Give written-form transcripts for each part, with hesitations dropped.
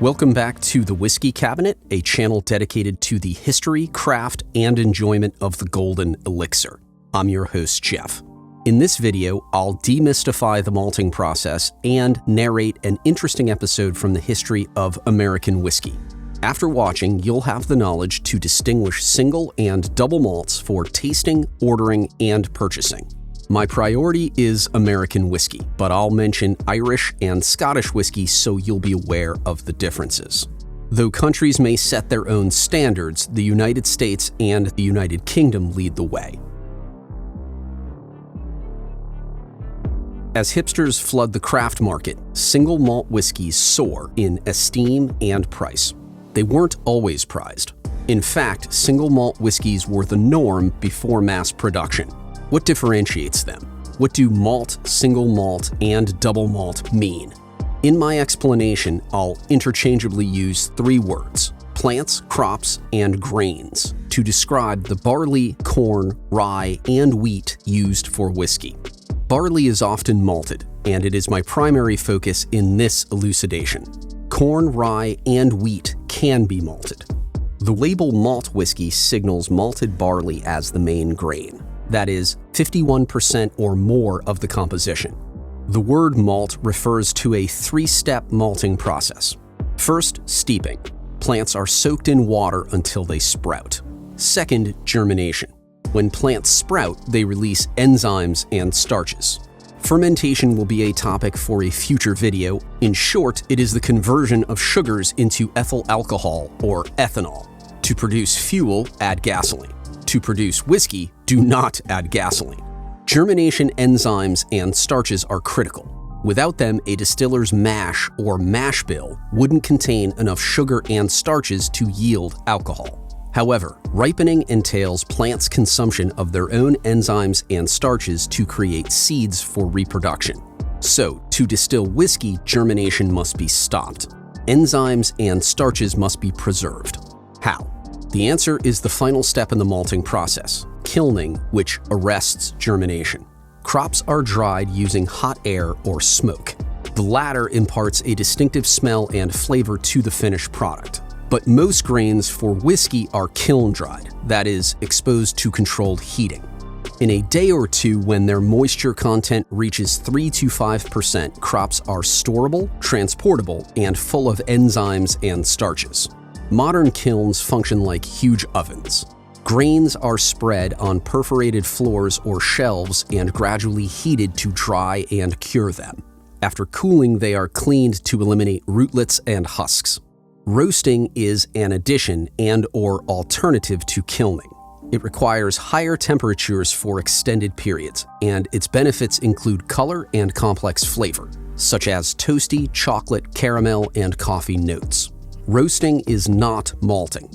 Welcome back to The Whiskey Cabinet, a channel dedicated to the history, craft, and enjoyment of the golden elixir. I'm your host, Jeff. In this video, I'll demystify the malting process and narrate an interesting episode from the history of American whiskey. After watching, you'll have the knowledge to distinguish single and double malts for tasting, ordering, and purchasing. My priority is American whiskey, but I'll mention Irish and Scottish whiskey so you'll be aware of the differences. Though countries may set their own standards, the United States and the United Kingdom lead the way. As hipsters flood the craft market, single malt whiskeys soar in esteem and price. They weren't always prized. In fact, single malt whiskeys were the norm before mass production. What differentiates them? What do malt, single malt, and double malt mean? In my explanation, I'll interchangeably use three words: plants, crops, and grains, to describe the barley, corn, rye, and wheat used for whiskey. Barley is often malted, and it is my primary focus in this elucidation. Corn, rye, and wheat can be malted. The label malt whiskey signals malted barley as the main grain. That is, 51% or more of the composition. The word malt refers to a three-step malting process. First, steeping. Plants are soaked in water until they sprout. Second, germination. When plants sprout, they release enzymes and starches. Fermentation will be a topic for a future video. In short, it is the conversion of sugars into ethyl alcohol, or ethanol. To produce fuel, add gasoline. To produce whiskey, do not add gasoline. Germination enzymes and starches are critical. Without them, a distiller's mash or mash bill wouldn't contain enough sugar and starches to yield alcohol. However, ripening entails plants' consumption of their own enzymes and starches to create seeds for reproduction. So, to distill whiskey, germination must be stopped. Enzymes and starches must be preserved. How? The answer is the final step in the malting process, kilning, which arrests germination. Crops are dried using hot air or smoke. The latter imparts a distinctive smell and flavor to the finished product. But most grains for whiskey are kiln-dried, that is, exposed to controlled heating. In a day or two, when their moisture content reaches 3 to 5%, crops are storable, transportable, and full of enzymes and starches. Modern kilns function like huge ovens. Grains are spread on perforated floors or shelves and gradually heated to dry and cure them. After cooling, they are cleaned to eliminate rootlets and husks. Roasting is an addition and/or alternative to kilning. It requires higher temperatures for extended periods, and its benefits include color and complex flavor, such as toasty, chocolate, caramel, and coffee notes. Roasting is not malting.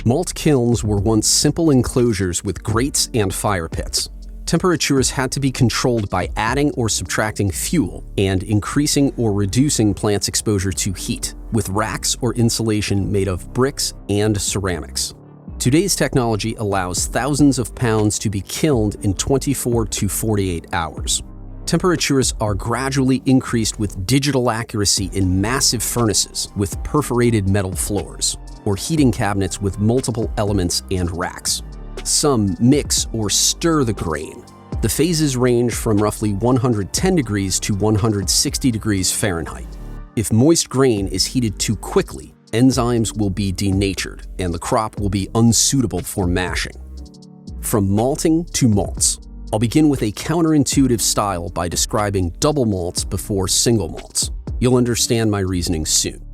Malt kilns were once simple enclosures with grates and fire pits. Temperatures had to be controlled by adding or subtracting fuel and increasing or reducing plants' exposure to heat, with racks or insulation made of bricks and ceramics. Today's technology allows thousands of pounds to be kilned in 24 to 48 hours. Temperatures are gradually increased with digital accuracy in massive furnaces with perforated metal floors, or heating cabinets with multiple elements and racks. Some mix or stir the grain. The phases range from roughly 110 degrees to 160 degrees Fahrenheit. If moist grain is heated too quickly, enzymes will be denatured and the crop will be unsuitable for mashing. From malting to malts. I'll begin with a counterintuitive style by describing double malts before single malts. You'll understand my reasoning soon.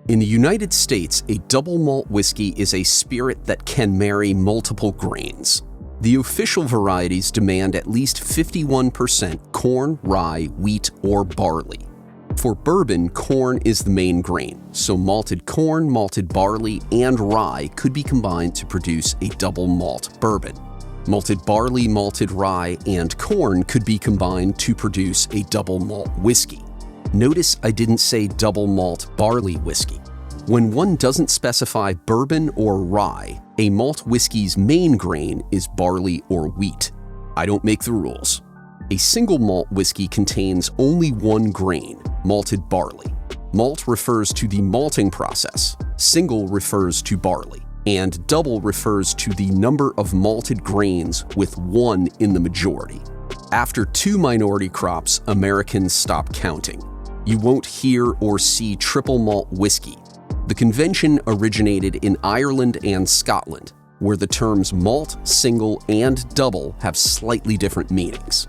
In the United States, a double malt whiskey is a spirit that can marry multiple grains. The official varieties demand at least 51% corn, rye, wheat, or barley. For bourbon, corn is the main grain, so malted corn, malted barley, and rye could be combined to produce a double malt bourbon. Malted barley, malted rye, and corn could be combined to produce a double malt whiskey. Notice I didn't say double malt barley whiskey. When one doesn't specify bourbon or rye, a malt whiskey's main grain is barley or wheat. I don't make the rules. A single malt whiskey contains only one grain, malted barley. Malt refers to the malting process, single refers to barley, and double refers to the number of malted grains with one in the majority. After 2 minority crops, Americans stop counting. You won't hear or see triple malt whiskey. The convention originated in Ireland and Scotland, where the terms malt, single, and double have slightly different meanings.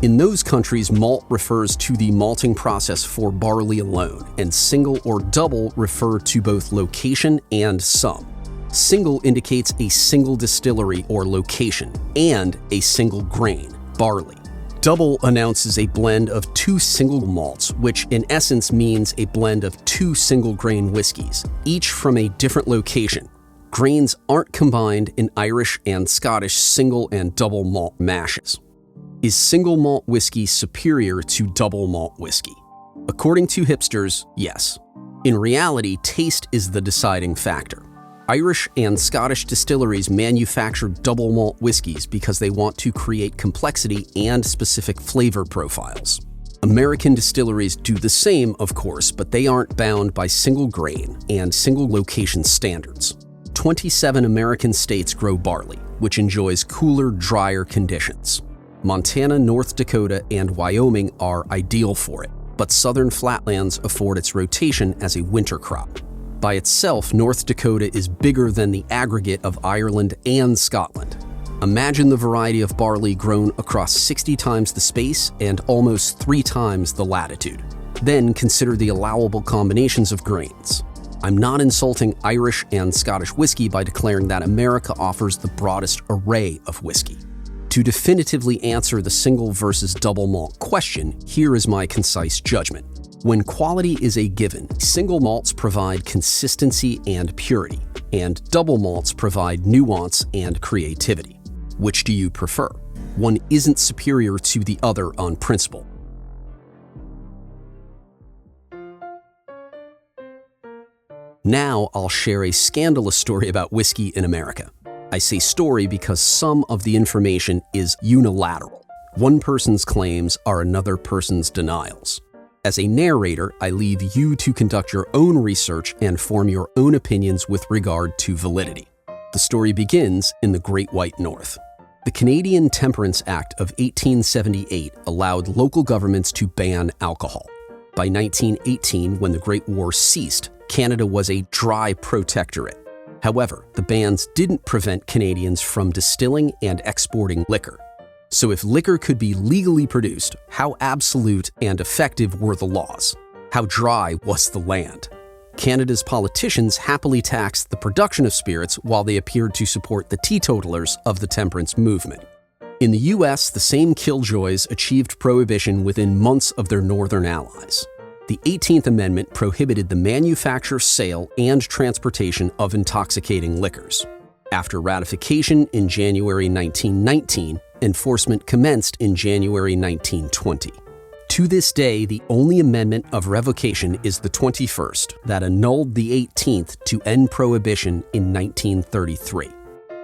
In those countries, malt refers to the malting process for barley alone, and single or double refer to both location and sum. Single indicates a single distillery or location, and a single grain, barley. Double announces a blend of 2 single malts, which in essence means a blend of 2 single-grain whiskeys, each from a different location. Grains aren't combined in Irish and Scottish single and double malt mashes. Is single malt whiskey superior to double malt whiskey? According to hipsters, yes. In reality, taste is the deciding factor. Irish and Scottish distilleries manufacture double malt whiskeys because they want to create complexity and specific flavor profiles. American distilleries do the same, of course, but they aren't bound by single grain and single location standards. 27 American states grow barley, which enjoys cooler, drier conditions. Montana, North Dakota, and Wyoming are ideal for it, but southern flatlands afford its rotation as a winter crop. By itself, North Dakota is bigger than the aggregate of Ireland and Scotland. Imagine the variety of barley grown across 60 times the space and almost 3 times the latitude. Then consider the allowable combinations of grains. I'm not insulting Irish and Scottish whiskey by declaring that America offers the broadest array of whiskey. To definitively answer the single versus double malt question, here is my concise judgment. When quality is a given, single malts provide consistency and purity, and double malts provide nuance and creativity. Which do you prefer? One isn't superior to the other on principle. Now I'll share a scandalous story about whiskey in America. I say story because some of the information is unilateral. One person's claims are another person's denials. As a narrator, I leave you to conduct your own research and form your own opinions with regard to validity. The story begins in the Great White North. The Canadian Temperance Act of 1878 allowed local governments to ban alcohol. By 1918, when the Great War ceased, Canada was a dry protectorate. However, the bans didn't prevent Canadians from distilling and exporting liquor. So if liquor could be legally produced, how absolute and effective were the laws? How dry was the land? Canada's politicians happily taxed the production of spirits while they appeared to support the teetotalers of the temperance movement. In the US, the same killjoys achieved prohibition within months of their northern allies. The 18th Amendment prohibited the manufacture, sale, and transportation of intoxicating liquors. After ratification in January 1919, enforcement commenced in January 1920. To this day, the only amendment of revocation is the 21st, that annulled the 18th to end prohibition in 1933.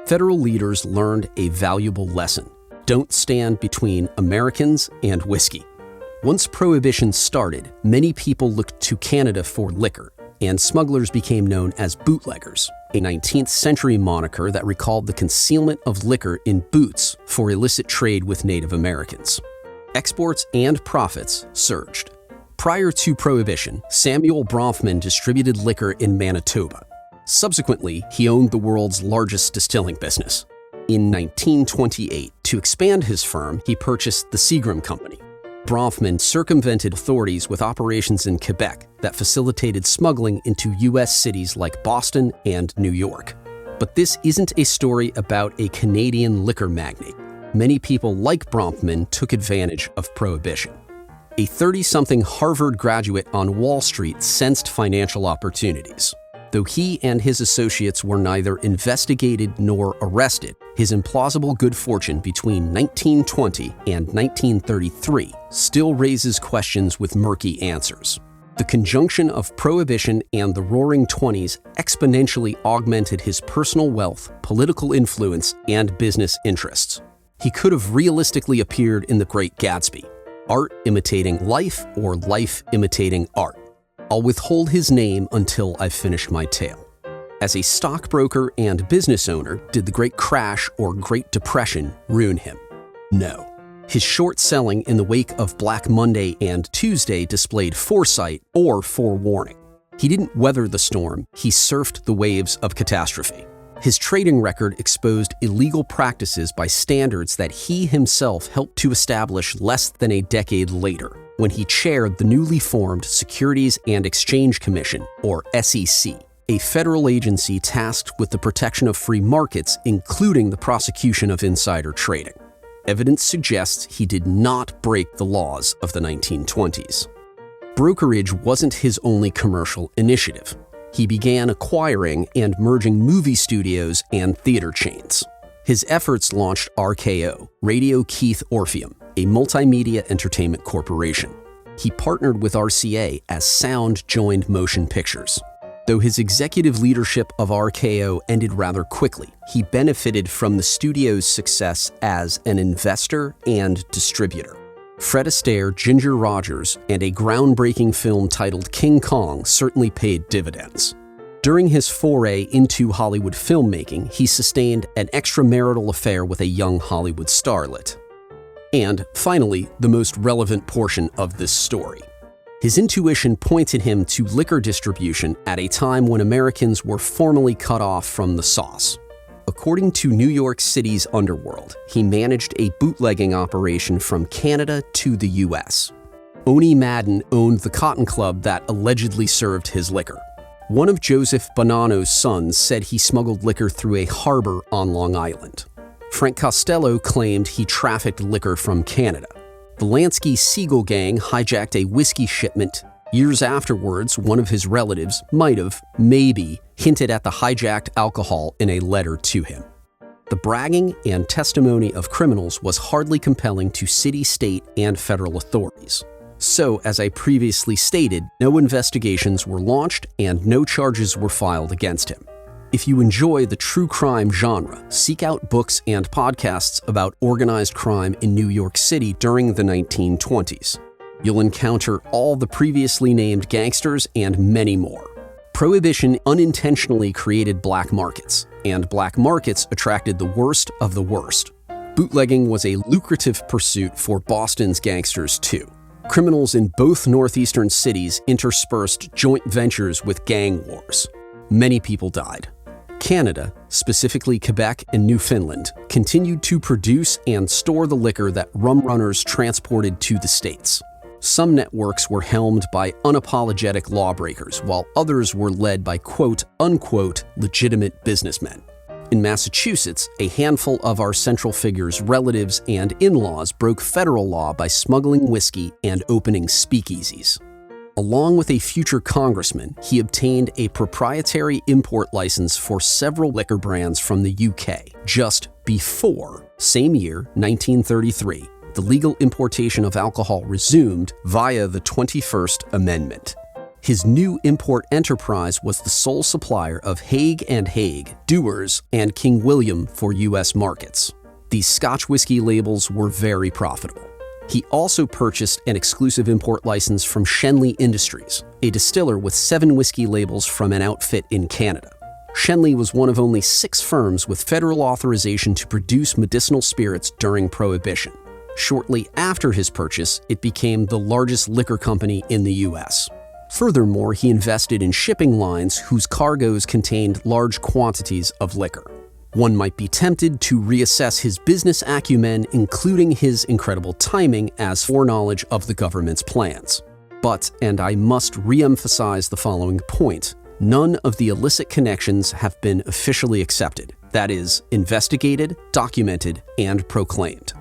Federal leaders learned a valuable lesson. Don't stand between Americans and whiskey. Once prohibition started, many people looked to Canada for liquor, and smugglers became known as bootleggers, a 19th century moniker that recalled the concealment of liquor in boots for illicit trade with Native Americans. Exports and profits surged. Prior to Prohibition, Samuel Bronfman distributed liquor in Manitoba. Subsequently, he owned the world's largest distilling business. In 1928, to expand his firm, he purchased the Seagram Company. Bronfman circumvented authorities with operations in Quebec that facilitated smuggling into U.S. cities like Boston and New York. But this isn't a story about a Canadian liquor magnate. Many people like Bronfman took advantage of Prohibition. A 30-something Harvard graduate on Wall Street sensed financial opportunities. Though he and his associates were neither investigated nor arrested, his implausible good fortune between 1920 and 1933 still raises questions with murky answers. The conjunction of Prohibition and the Roaring Twenties exponentially augmented his personal wealth, political influence, and business interests. He could have realistically appeared in The Great Gatsby, art imitating life or life imitating art. I'll withhold his name until I've finished my tale. As a stockbroker and business owner, did the Great Crash or Great Depression ruin him? No. His short selling in the wake of Black Monday and Tuesday displayed foresight or forewarning. He didn't weather the storm, he surfed the waves of catastrophe. His trading record exposed illegal practices by standards that he himself helped to establish less than a decade later, when he chaired the newly formed Securities and Exchange Commission, or SEC, a federal agency tasked with the protection of free markets, including the prosecution of insider trading. Evidence suggests he did not break the laws of the 1920s. Brokerage wasn't his only commercial initiative. He began acquiring and merging movie studios and theater chains. His efforts launched RKO, Radio Keith Orpheum, a multimedia entertainment corporation. He partnered with RCA as Sound joined Motion Pictures. Though his executive leadership of RKO ended rather quickly, he benefited from the studio's success as an investor and distributor. Fred Astaire, Ginger Rogers, and a groundbreaking film titled King Kong certainly paid dividends. During his foray into Hollywood filmmaking, he sustained an extramarital affair with a young Hollywood starlet. And finally, the most relevant portion of this story. His intuition pointed him to liquor distribution at a time when Americans were formally cut off from the sauce. According to New York City's underworld, he managed a bootlegging operation from Canada to the US. Oni Madden owned the cotton club that allegedly served his liquor. One of Joseph Bonanno's sons said he smuggled liquor through a harbor on Long Island. Frank Costello claimed he trafficked liquor from Canada. The Lansky Siegel gang hijacked a whiskey shipment. Years afterwards, one of his relatives might have, maybe, hinted at the hijacked alcohol in a letter to him. The bragging and testimony of criminals was hardly compelling to city, state, and federal authorities. So, as I previously stated, no investigations were launched and no charges were filed against him. If you enjoy the true crime genre, seek out books and podcasts about organized crime in New York City during the 1920s. You'll encounter all the previously named gangsters and many more. Prohibition unintentionally created black markets, and black markets attracted the worst of the worst. Bootlegging was a lucrative pursuit for Boston's gangsters too. Criminals in both northeastern cities interspersed joint ventures with gang wars. Many people died. Canada, specifically Quebec and Newfoundland, continued to produce and store the liquor that rum runners transported to the States. Some networks were helmed by unapologetic lawbreakers, while others were led by quote-unquote legitimate businessmen. In Massachusetts, a handful of our central figures' relatives and in-laws broke federal law by smuggling whiskey and opening speakeasies. Along with a future congressman, he obtained a proprietary import license for several liquor brands from the UK just before, same year, 1933, the legal importation of alcohol resumed via the 21st Amendment. His new import enterprise was the sole supplier of Haig & Haig, Dewar's, and King William for U.S. markets. These Scotch whiskey labels were very profitable. He also purchased an exclusive import license from Shenley Industries, a distiller with 7 whiskey labels from an outfit in Canada. Shenley was one of only 6 firms with federal authorization to produce medicinal spirits during Prohibition. Shortly after his purchase, it became the largest liquor company in the U.S. Furthermore, he invested in shipping lines whose cargoes contained large quantities of liquor. One might be tempted to reassess his business acumen, including his incredible timing, as foreknowledge of the government's plans. But, and I must re-emphasize the following point, none of the illicit connections have been officially accepted, that is, investigated, documented, and proclaimed.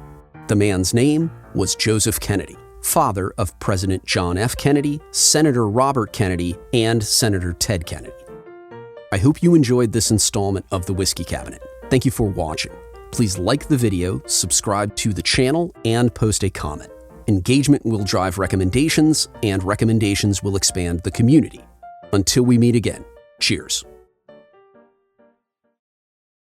The man's name was Joseph Kennedy, father of President John F. Kennedy, Senator Robert Kennedy, and Senator Ted Kennedy. I hope you enjoyed this installment of The Whiskey Cabinet. Thank you for watching. Please like the video, subscribe to the channel, and post a comment. Engagement will drive recommendations, and recommendations will expand the community. Until we meet again, cheers.